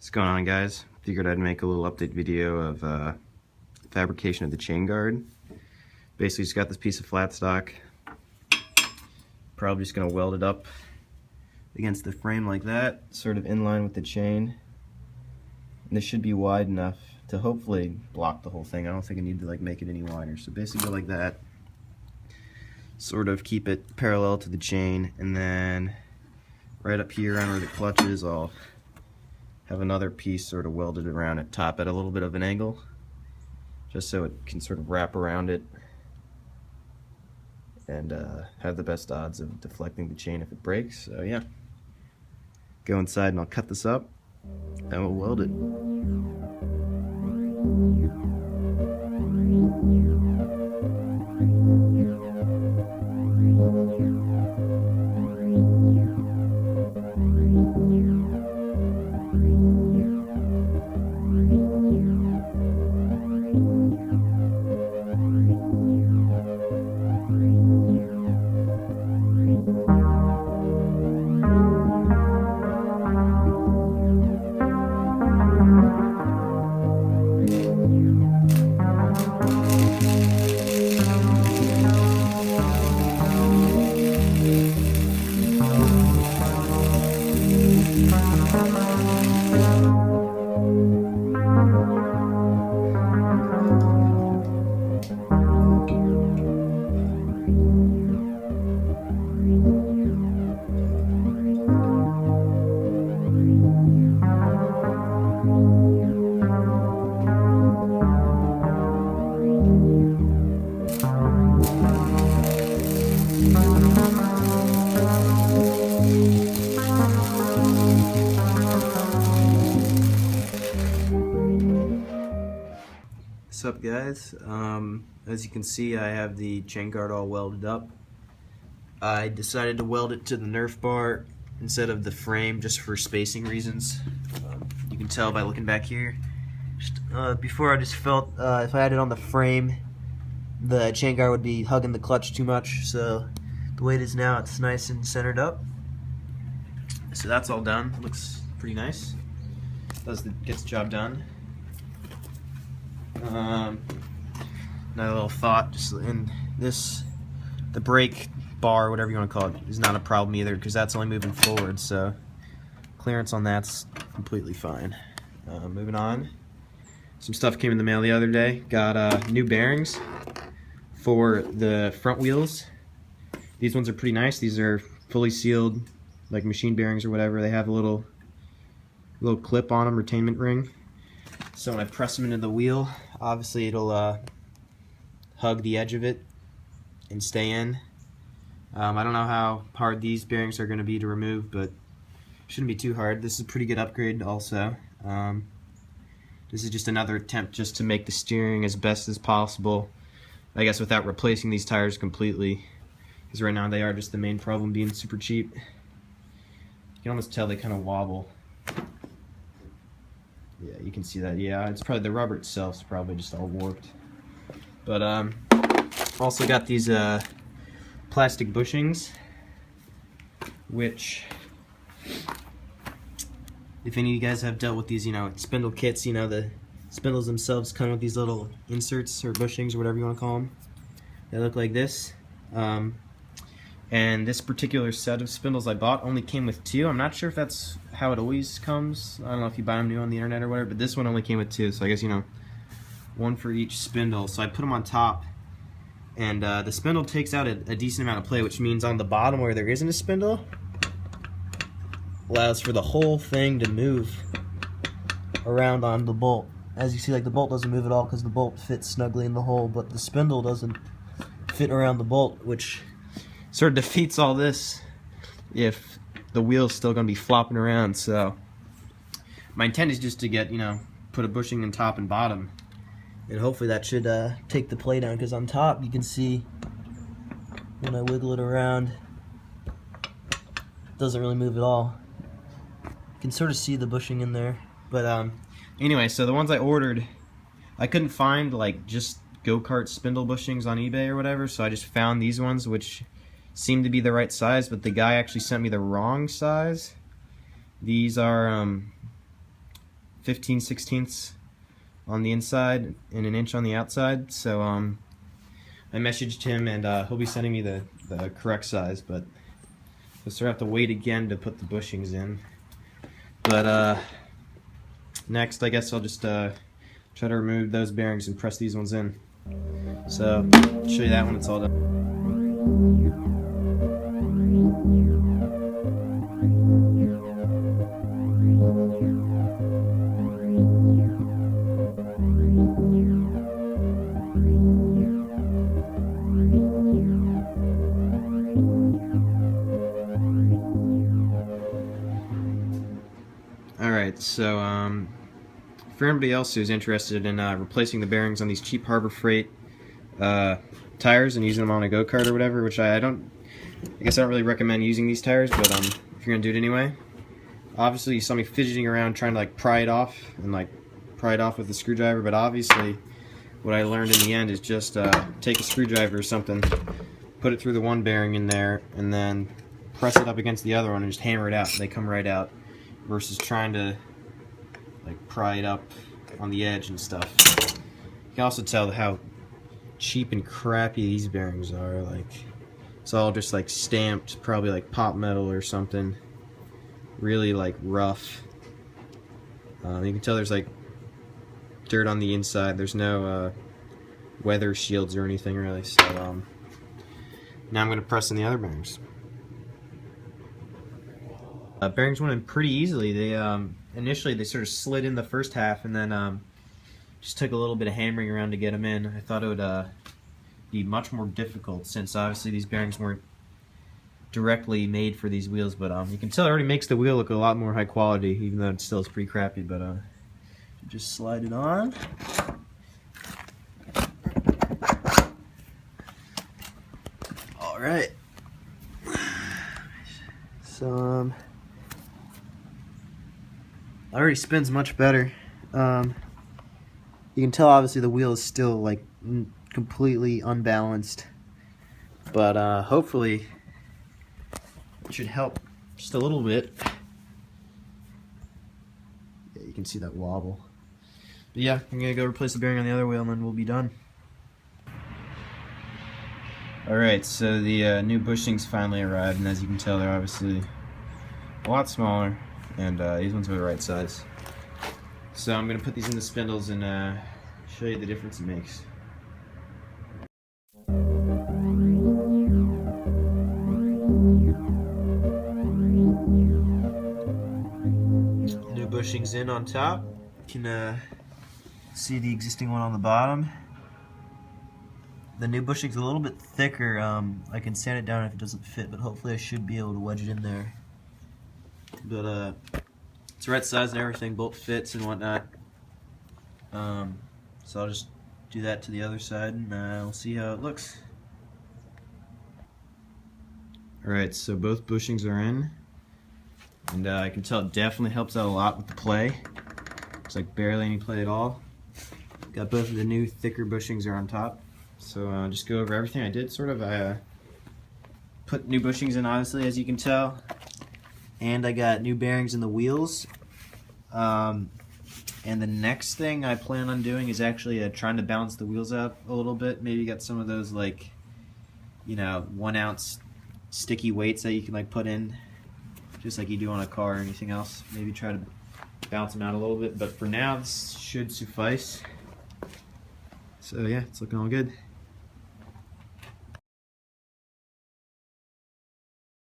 What's going on, guys? Figured I'd make a little update video of fabrication of the chain guard. Basically just got this piece of flat stock. Probably just gonna weld it up against the frame like that, sort of in line with the chain. And this should be wide enough to hopefully block the whole thing. I don't think I need to make it any wider. So basically go like that, sort of keep it parallel to the chain, and then right up here on where the clutch is, I'll have another piece sort of welded around at top at a little bit of an angle, just so it can sort of wrap around it and have the best odds of deflecting the chain if it breaks. So yeah, go inside and I'll cut this up and we'll weld it. What's up, guys? As you can see, I have the chain guard all welded up. I decided to weld it to the Nerf bar instead of the frame just for spacing reasons. You can tell by looking back here. Before I just felt if I had it on the frame, the chain guard would be hugging the clutch too much, so the way it is now, it's nice and centered up. So that's all done. Looks pretty nice. Gets the job done. Another little thought, just in this, the brake bar, whatever you want to call it, is not a problem either, because that's only moving forward, so clearance on that's completely fine. Moving on, some stuff came in the mail the other day. Got new bearings for the front wheels. These ones are pretty nice. These are fully sealed, like machine bearings or whatever. They have a little clip on them, retainment ring. So when I press them into the wheel, obviously it'll hug the edge of it and stay in. I don't know how hard these bearings are going to be to remove, but shouldn't be too hard. This is a pretty good upgrade also. This is just another attempt just to make the steering as best as possible, I guess, without replacing these tires completely, because right now they are just the main problem, being super cheap. You can almost tell they kind of wobble. Yeah, you can see that. Yeah, it's probably the rubber itself is probably just all warped. But also got these plastic bushings, which, if any of you guys have dealt with these, spindle kits, the spindles themselves come with these little inserts or bushings or whatever you want to call them. They look like this. And this particular set of spindles I bought only came with 2. I'm not sure if that's how it always comes. I don't know if you buy them new on the internet or whatever, but this one only came with 2, so I guess, one for each spindle. So I put them on top, and the spindle takes out a decent amount of play, which means on the bottom where there isn't a spindle, allows for the whole thing to move around on the bolt. As you see, the bolt doesn't move at all because the bolt fits snugly in the hole, but the spindle doesn't fit around the bolt, which sort of defeats all this if the wheel's still going to be flopping around. So my intent is just to get, put a bushing in top and bottom, and hopefully that should take the play down, because on top you can see when I wiggle it around, it doesn't really move at all. You can sort of see the bushing in there. But anyway, so the ones I ordered, I couldn't find just go-kart spindle bushings on eBay or whatever, so I just found these ones, which seemed to be the right size, but the guy actually sent me the wrong size. These are 15/16 on the inside and 1 inch on the outside. So I messaged him, and he'll be sending me the correct size, but we'll sort of have to wait again to put the bushings in. But next, I guess I'll just try to remove those bearings and press these ones in. So I'll show you that when it's all done. Alright, so for everybody else who's interested in replacing the bearings on these cheap Harbor Freight tires and using them on a go-kart or whatever, which I guess I don't really recommend using these tires, but if you're gonna do it anyway, obviously you saw me fidgeting around trying to pry it off with a screwdriver, but obviously what I learned in the end is just take a screwdriver or something, put it through the one bearing in there, and then press it up against the other one and just hammer it out. They come right out, versus trying to pry it up on the edge and stuff. You can also tell how cheap and crappy these bearings are. It's all just stamped, probably pop metal or something. Really rough. You can tell there's dirt on the inside. There's no weather shields or anything really. So now I'm going to press in the other bearings. Bearings went in pretty easily. They initially they sort of slid in the first half, and then just took a little bit of hammering around to get them in. I thought it would be much more difficult, since obviously these bearings weren't directly made for these wheels. But you can tell it already makes the wheel look a lot more high quality, even though it still is pretty crappy. But just slide it on. All right. So already spins much better. You can tell obviously the wheel is still completely unbalanced, but hopefully it should help just a little bit. Yeah, you can see that wobble. But yeah, I'm gonna go replace the bearing on the other wheel and then we'll be done. Alright, so the new bushings finally arrived, and as you can tell they're obviously a lot smaller, and these ones are the right size. So I'm going to put these in the spindles and show you the difference it makes. New bushings in on top. You can see the existing one on the bottom. The new bushing's a little bit thicker. I can sand it down if it doesn't fit, but hopefully I should be able to wedge it in there. But it's the right size and everything, bolt fits and whatnot. So I'll just do that to the other side, and we'll see how it looks. Alright, so both bushings are in, and I can tell it definitely helps out a lot with the play. It's barely any play at all. Got both of the new thicker bushings are on top. So just go over everything I did. I put new bushings in, obviously, as you can tell, and I got new bearings in the wheels. And the next thing I plan on doing is actually trying to balance the wheels out a little bit. Maybe get some of those 1 ounce sticky weights that you can put in, just like you do on a car or anything else. Maybe try to balance them out a little bit. But for now, this should suffice. So yeah, it's looking all good.